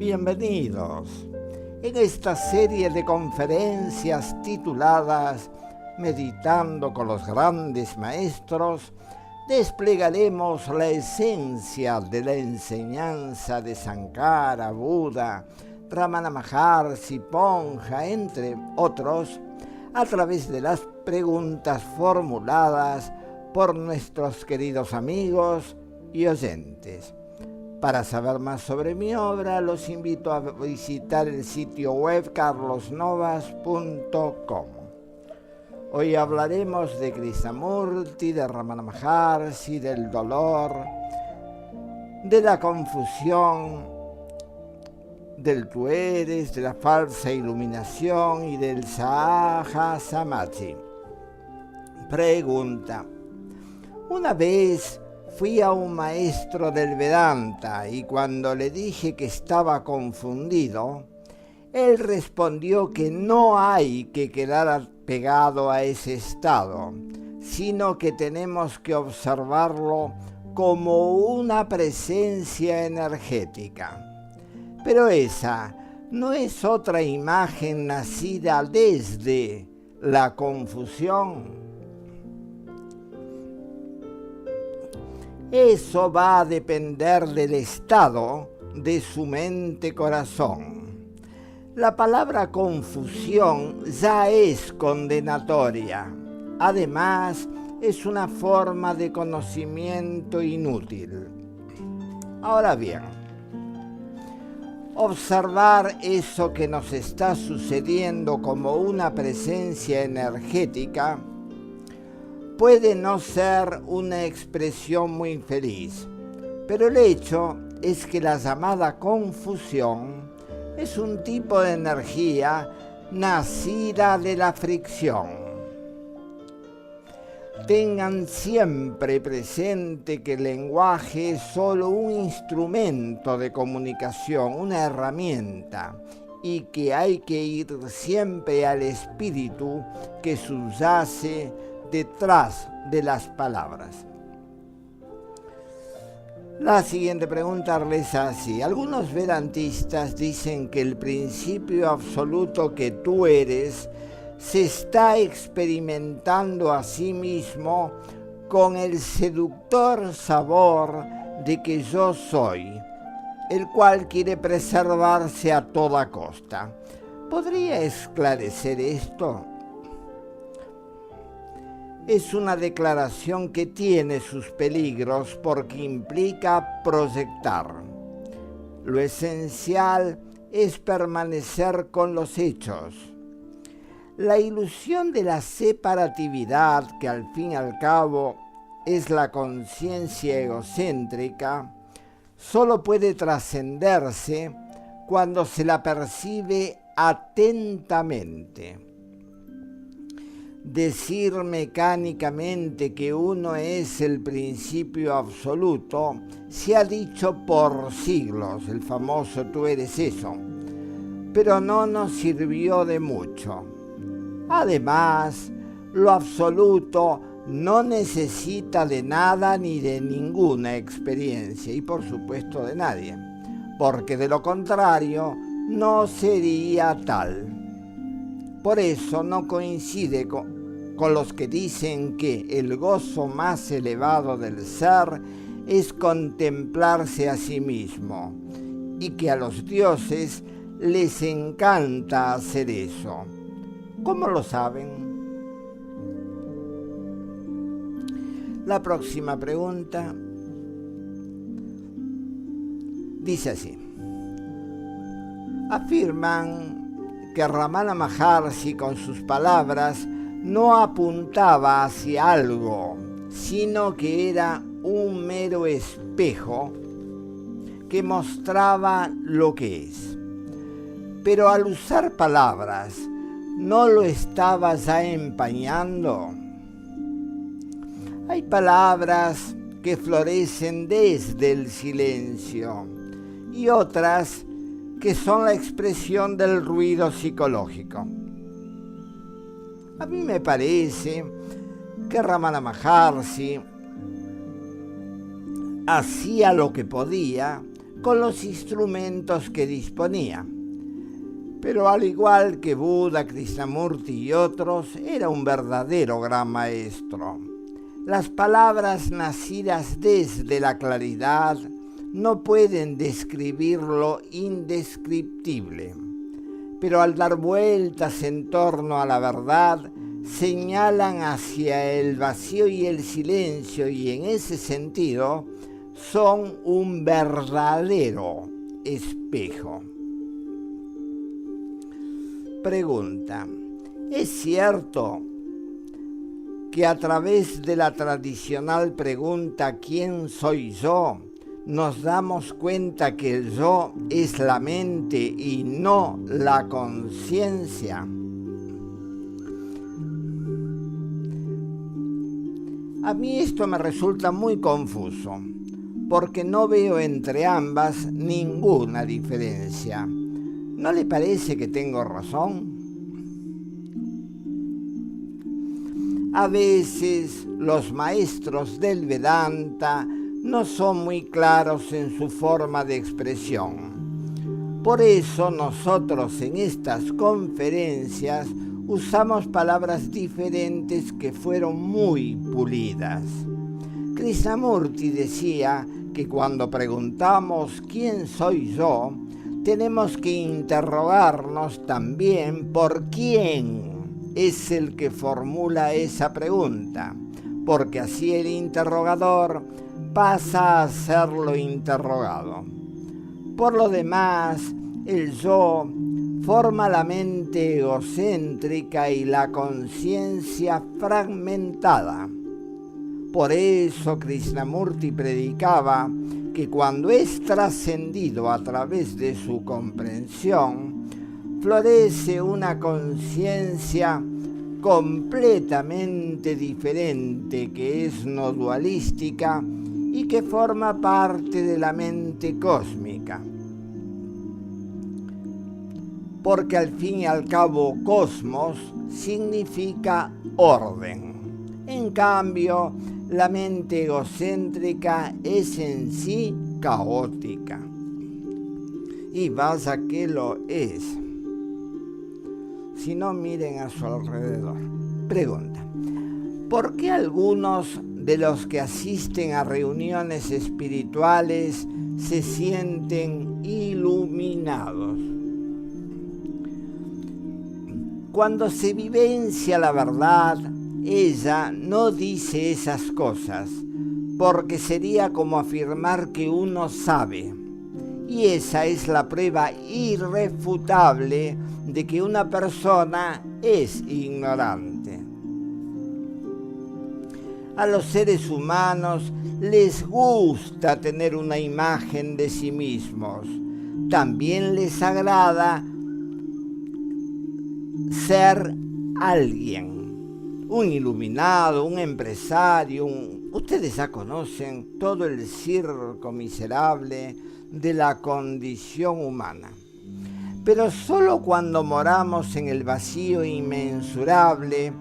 Bienvenidos. En esta serie de conferencias tituladas Meditando con los grandes maestros, desplegaremos la esencia de la enseñanza de Sankara, Buda, Ramana Maharshi, Ponja, entre otros, a través de las preguntas formuladas por nuestros queridos amigos y oyentes. Para saber más sobre mi obra, los invito a visitar el sitio web carlosnovas.com. Hoy hablaremos de Krishnamurti, de Ramana Maharshi, del dolor, de la confusión, del tú eres, de la falsa iluminación y del Sahaja Samadhi. Pregunta. Una vez fui a un maestro del Vedanta y cuando le dije que estaba confundido, él respondió que no hay que quedar pegado a ese estado, sino que tenemos que observarlo como una presencia energética. Pero esa no es otra imagen nacida desde la confusión. Eso va a depender del estado de su mente-corazón. La palabra confusión ya es condenatoria. Además, es una forma de conocimiento inútil. Ahora bien, observar eso que nos está sucediendo como una presencia energética puede no ser una expresión muy feliz, pero el hecho es que la llamada confusión es un tipo de energía nacida de la fricción. Tengan siempre presente que el lenguaje es solo un instrumento de comunicación, una herramienta, y que hay que ir siempre al espíritu que subyace detrás de las palabras. La siguiente pregunta reza así. Algunos vedantistas dicen que el principio absoluto que tú eres se está experimentando a sí mismo con el seductor sabor de que yo soy, el cual quiere preservarse a toda costa. ¿Podría esclarecer esto? Es una declaración que tiene sus peligros porque implica proyectar. Lo esencial es permanecer con los hechos. La ilusión de la separatividad, que al fin y al cabo es la conciencia egocéntrica, solo puede trascenderse cuando se la percibe atentamente. Decir mecánicamente que uno es el principio absoluto se ha dicho por siglos, el famoso tú eres eso, pero no nos sirvió de mucho. Además, lo absoluto no necesita de nada ni de ninguna experiencia y por supuesto de nadie, porque de lo contrario no sería tal. Por eso no coincide con los que dicen que el gozo más elevado del ser es contemplarse a sí mismo y que a los dioses les encanta hacer eso. ¿Cómo lo saben? La próxima pregunta dice así. Afirman que Ramana Maharshi con sus palabras no apuntaba hacia algo, sino que era un mero espejo que mostraba lo que es. Pero al usar palabras, ¿no lo estaba ya empañando? Hay palabras que florecen desde el silencio y otras que son la expresión del ruido psicológico. A mí me parece que Ramana Maharshi hacía lo que podía con los instrumentos que disponía. Pero al igual que Buda, Krishnamurti y otros, era un verdadero gran maestro. Las palabras nacidas desde la claridad no pueden describir lo indescriptible, pero al dar vueltas en torno a la verdad, señalan hacia el vacío y el silencio, y en ese sentido son un verdadero espejo. Pregunta: ¿es cierto que a través de la tradicional pregunta ¿quién soy yo? Nos damos cuenta que el yo es la mente y no la conciencia? A mí esto me resulta muy confuso, porque no veo entre ambas ninguna diferencia. ¿No le parece que tengo razón? A veces los maestros del Vedanta no son muy claros en su forma de expresión. Por eso nosotros en estas conferencias usamos palabras diferentes que fueron muy pulidas. Krishnamurti decía que cuando preguntamos ¿quién soy yo?, tenemos que interrogarnos también por quién es el que formula esa pregunta, porque así el interrogador pasa a ser lo interrogado. Por lo demás, el yo forma la mente egocéntrica y la conciencia fragmentada. Por eso Krishnamurti predicaba que cuando es trascendido a través de su comprensión, florece una conciencia completamente diferente, que es no dualística y que forma parte de la mente cósmica. Porque al fin y al cabo cosmos significa orden. En cambio, la mente egocéntrica es en sí caótica. Y vaya que lo es. Si no, miren a su alrededor. Pregunta: ¿por qué algunos de los que asisten a reuniones espirituales se sienten iluminados? Cuando se vivencia la verdad, ella no dice esas cosas, porque sería como afirmar que uno sabe. Y esa es la prueba irrefutable de que una persona es ignorante. A los seres humanos les gusta tener una imagen de sí mismos. También les agrada ser alguien. Un iluminado, un empresario, ustedes ya conocen todo el circo miserable de la condición humana. Pero solo cuando moramos en el vacío inmensurable,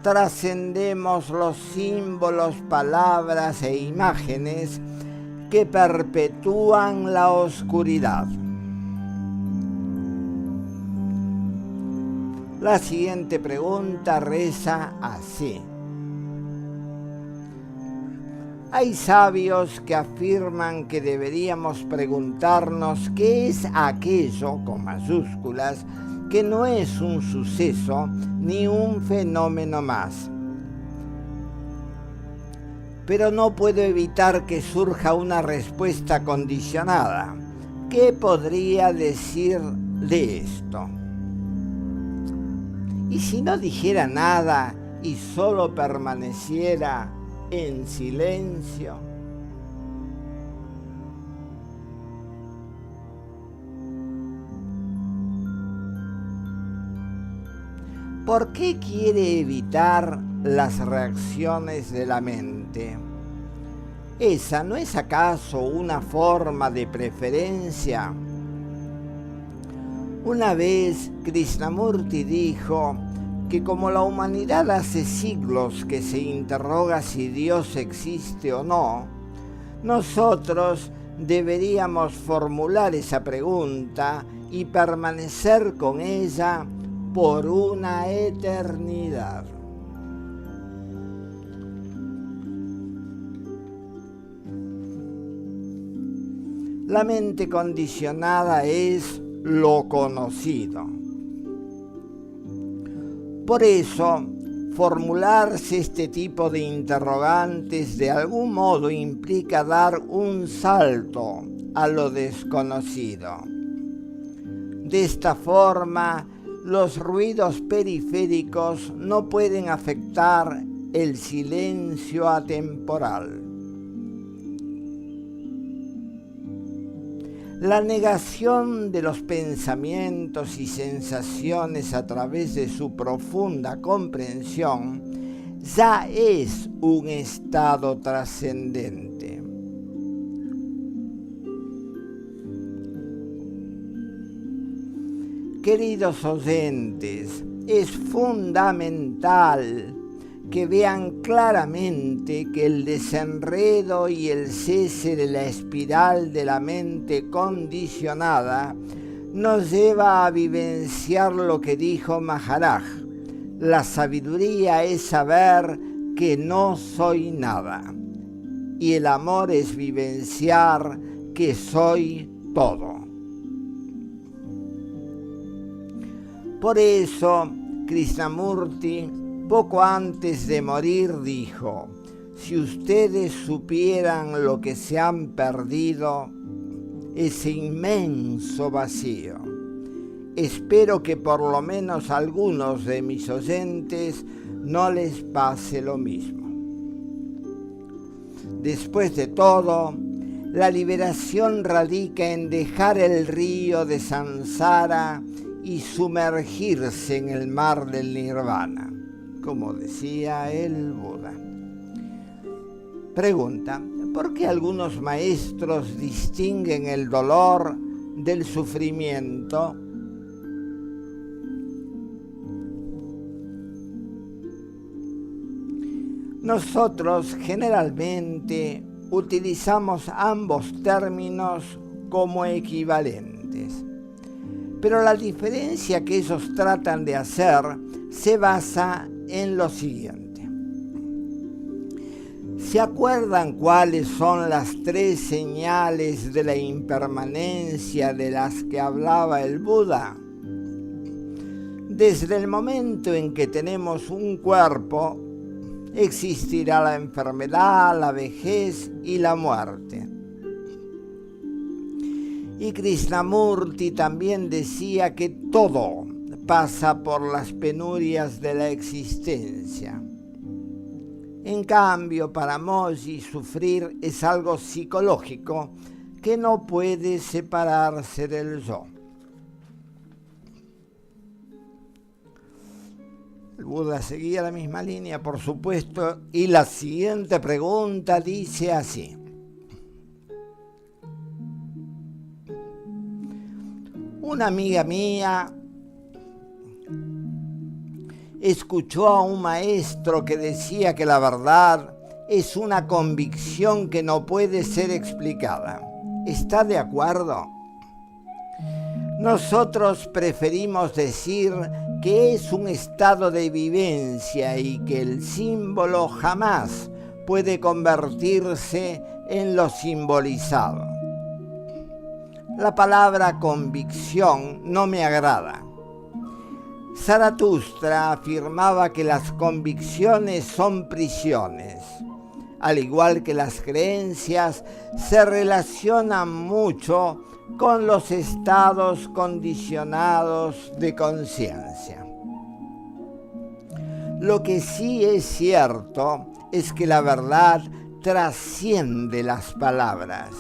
trascendemos los símbolos, palabras e imágenes que perpetúan la oscuridad. La siguiente pregunta reza así: hay sabios que afirman que deberíamos preguntarnos qué es aquello, con mayúsculas, que no es un suceso ni un fenómeno más. Pero no puedo evitar que surja una respuesta condicionada. ¿Qué podría decir de esto? ¿Y si no dijera nada y solo permaneciera en silencio? ¿Por qué quiere evitar las reacciones de la mente? ¿Esa no es acaso una forma de preferencia? Una vez Krishnamurti dijo que como la humanidad hace siglos que se interroga si Dios existe o no, nosotros deberíamos formular esa pregunta y permanecer con ella por una eternidad. La mente condicionada es lo conocido. Por eso, formularse este tipo de interrogantes de algún modo implica dar un salto a lo desconocido. De esta forma, los ruidos periféricos no pueden afectar el silencio atemporal. La negación de los pensamientos y sensaciones a través de su profunda comprensión ya es un estado trascendente. Queridos oyentes, es fundamental que vean claramente que el desenredo y el cese de la espiral de la mente condicionada nos lleva a vivenciar lo que dijo Maharaj: la sabiduría es saber que no soy nada, y el amor es vivenciar que soy todo. Por eso, Krishnamurti, poco antes de morir, dijo: si ustedes supieran lo que se han perdido, ese inmenso vacío, espero que por lo menos a algunos de mis oyentes no les pase lo mismo. Después de todo, la liberación radica en dejar el río de Sansara y sumergirse en el mar del Nirvana, como decía el Buda. Pregunta: ¿por qué algunos maestros distinguen el dolor del sufrimiento? Nosotros generalmente utilizamos ambos términos como equivalentes, pero la diferencia que ellos tratan de hacer se basa en lo siguiente. ¿Se acuerdan cuáles son las 3 señales de la impermanencia de las que hablaba el Buda? Desde el momento en que tenemos un cuerpo, existirá la enfermedad, la vejez y la muerte. Y Krishnamurti también decía que todo pasa por las penurias de la existencia. En cambio, para Moji, sufrir es algo psicológico que no puede separarse del yo. El Buda seguía la misma línea, por supuesto, y la siguiente pregunta dice así: una amiga mía escuchó a un maestro que decía que la verdad es una convicción que no puede ser explicada. ¿Está de acuerdo? Nosotros preferimos decir que es un estado de vivencia y que el símbolo jamás puede convertirse en lo simbolizado. La palabra convicción no me agrada. Zaratustra afirmaba que las convicciones son prisiones. Al igual que las creencias, se relacionan mucho con los estados condicionados de conciencia. Lo que sí es cierto es que la verdad trasciende las palabras.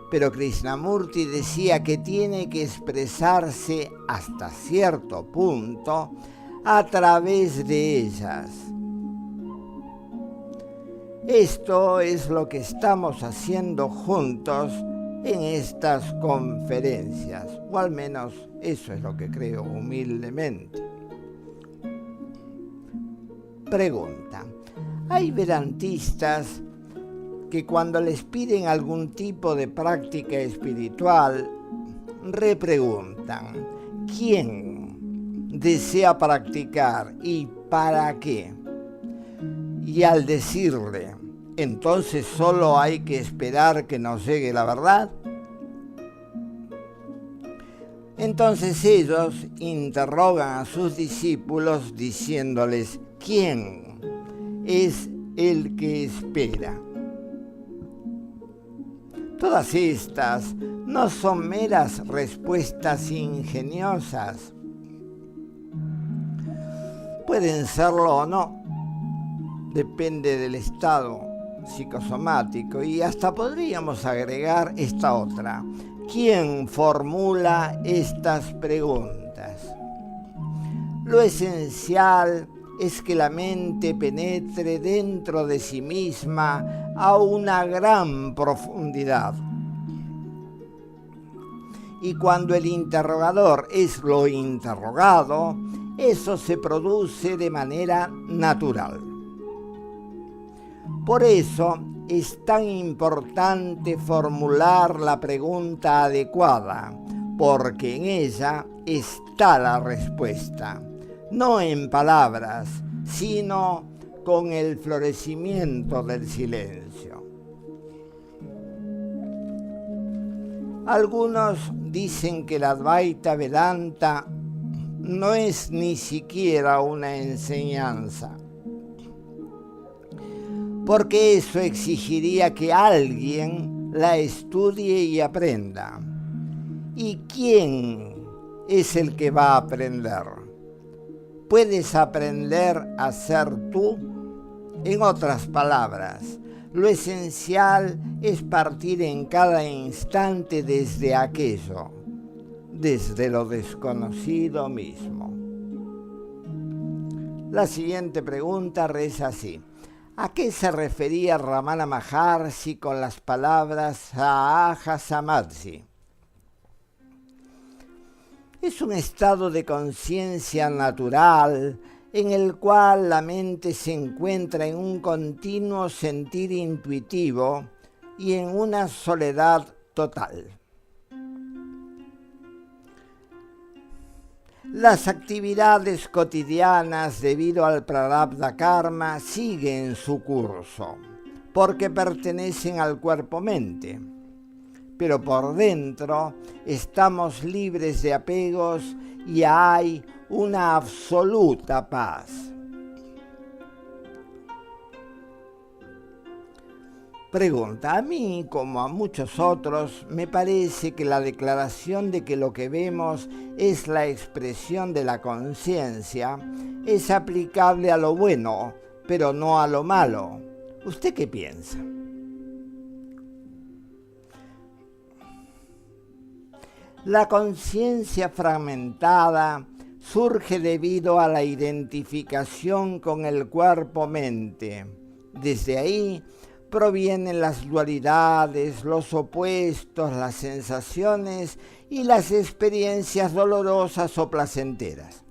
Pero Krishnamurti decía que tiene que expresarse hasta cierto punto a través de ellas. Esto es lo que estamos haciendo juntos en estas conferencias, o al menos eso es lo que creo humildemente. Pregunta: ¿hay vedantistas que cuando les piden algún tipo de práctica espiritual, repreguntan, ¿quién desea practicar y para qué? Y al decirle, entonces solo hay que esperar que nos llegue la verdad, entonces ellos interrogan a sus discípulos diciéndoles, ¿quién es el que espera? Todas estas no son meras respuestas ingeniosas. Pueden serlo o no, depende del estado psicosomático, y hasta podríamos agregar esta otra. ¿Quién formula estas preguntas? Lo esencial es que la mente penetre dentro de sí misma a una gran profundidad. Y cuando el interrogador es lo interrogado, eso se produce de manera natural. Por eso es tan importante formular la pregunta adecuada, porque en ella está la respuesta, no en palabras, sino con el florecimiento del silencio. Algunos dicen que la Advaita Vedanta no es ni siquiera una enseñanza, porque eso exigiría que alguien la estudie y aprenda. ¿Y quién es el que va a aprender? ¿Puedes aprender a ser tú? En otras palabras, lo esencial es partir en cada instante desde aquello, desde lo desconocido mismo. La siguiente pregunta reza así. ¿A qué se refería Ramana Maharshi con las palabras Sahaja Samadhi? Es un estado de conciencia natural en el cual la mente se encuentra en un continuo sentir intuitivo y en una soledad total. Las actividades cotidianas debido al prarabdha karma siguen su curso, porque pertenecen al cuerpo-mente, pero por dentro estamos libres de apegos y hay una absoluta paz. Pregunta, a mí, como a muchos otros, me parece que la declaración de que lo que vemos es la expresión de la conciencia es aplicable a lo bueno, pero no a lo malo. ¿Usted qué piensa? La conciencia fragmentada surge debido a la identificación con el cuerpo-mente. Desde ahí provienen las dualidades, los opuestos, las sensaciones y las experiencias dolorosas o placenteras.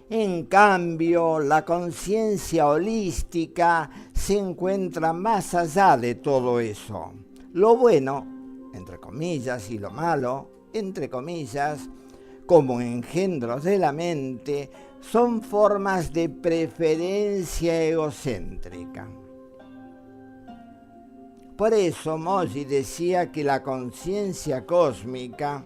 En cambio, la conciencia holística se encuentra más allá de todo eso. Lo bueno, entre comillas, y lo malo, entre comillas, como engendros de la mente, son formas de preferencia egocéntrica. Por eso Moji decía que la conciencia cósmica,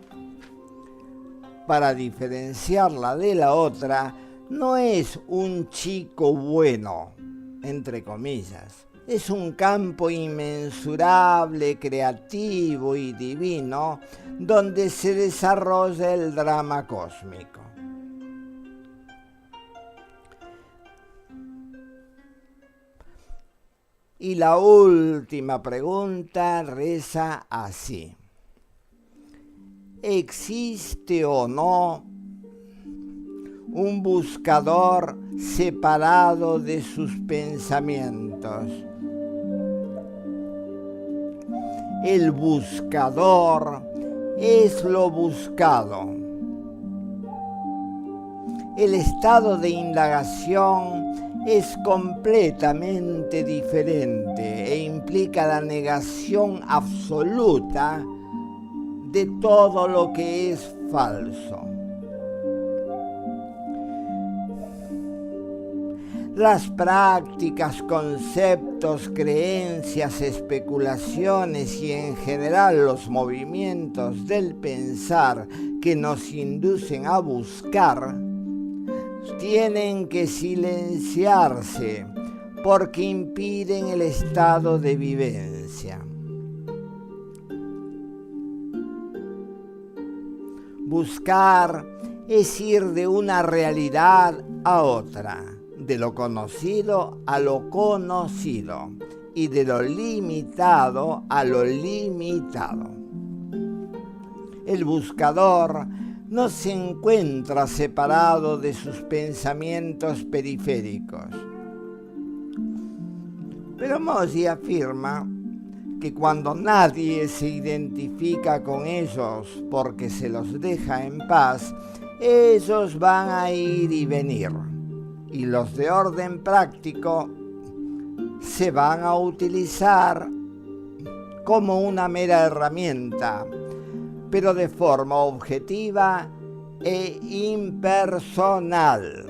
para diferenciarla de la otra, no es un chico bueno, entre comillas. Es un campo inmensurable, creativo y divino, donde se desarrolla el drama cósmico. Y la última pregunta reza así. ¿Existe o no un buscador separado de sus pensamientos? El buscador es lo buscado. El estado de indagación es completamente diferente e implica la negación absoluta de todo lo que es falso. Las prácticas, conceptos, creencias, especulaciones y en general los movimientos del pensar que nos inducen a buscar tienen que silenciarse porque impiden el estado de vivencia. Buscar es ir de una realidad a otra, de lo conocido a lo conocido y de lo limitado a lo limitado. El buscador no se encuentra separado de sus pensamientos periféricos. Pero Mossi afirma que cuando nadie se identifica con ellos porque se los deja en paz, ellos van a ir y venir. Y los de orden práctico se van a utilizar como una mera herramienta, pero de forma objetiva e impersonal.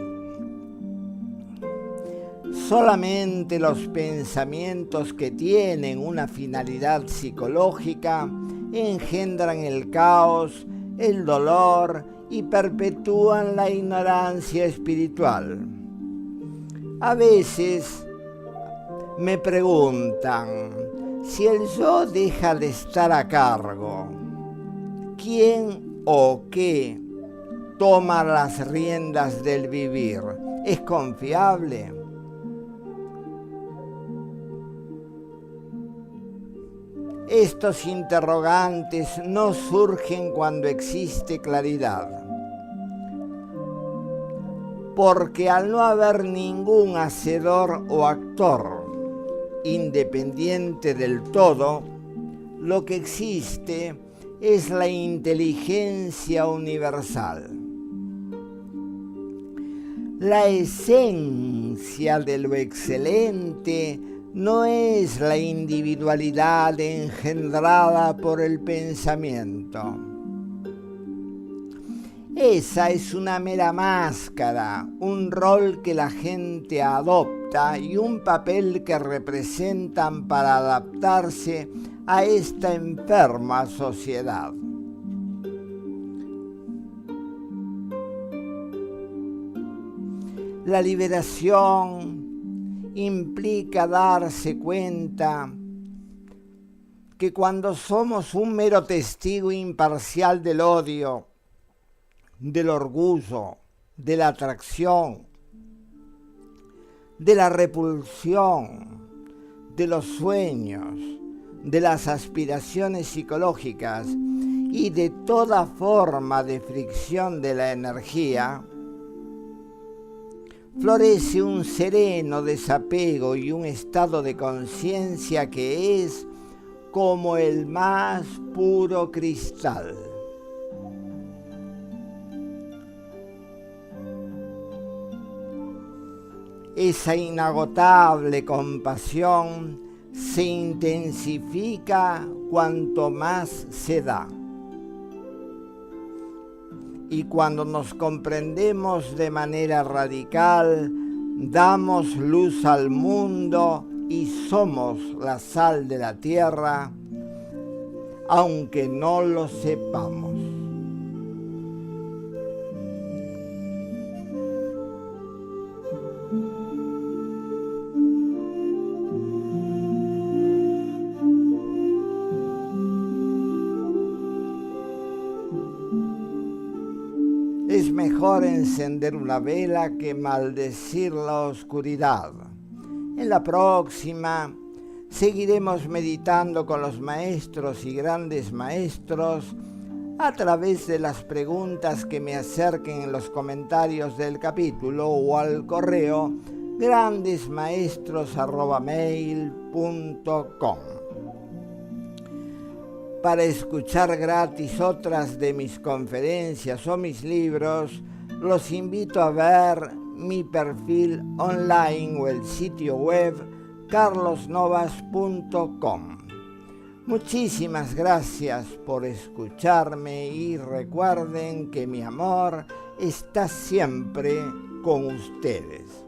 Solamente los pensamientos que tienen una finalidad psicológica engendran el caos, el dolor y perpetúan la ignorancia espiritual. A veces me preguntan, si el yo deja de estar a cargo, ¿quién o qué toma las riendas del vivir? ¿Es confiable? Estos interrogantes no surgen cuando existe claridad, porque al no haber ningún hacedor o actor independiente del todo, lo que existe es la inteligencia universal. La esencia de lo excelente no es la individualidad engendrada por el pensamiento. Esa es una mera máscara, un rol que la gente adopta y un papel que representan para adaptarse a esta enferma sociedad. La liberación implica darse cuenta que cuando somos un mero testigo imparcial del odio, del orgullo, de la atracción, de la repulsión, de los sueños, de las aspiraciones psicológicas y de toda forma de fricción de la energía, florece un sereno desapego y un estado de conciencia que es como el más puro cristal. Esa inagotable compasión se intensifica cuanto más se da. Y cuando nos comprendemos de manera radical, damos luz al mundo y somos la sal de la tierra, aunque no lo sepamos. Es mejor encender una vela que maldecir la oscuridad. En la próxima seguiremos meditando con los maestros y grandes maestros a través de las preguntas que me acerquen en los comentarios del capítulo o al correo grandesmaestros@mail.com. Para escuchar gratis otras de mis conferencias o mis libros, los invito a ver mi perfil online o el sitio web carlosnovas.com. Muchísimas gracias por escucharme y recuerden que mi amor está siempre con ustedes.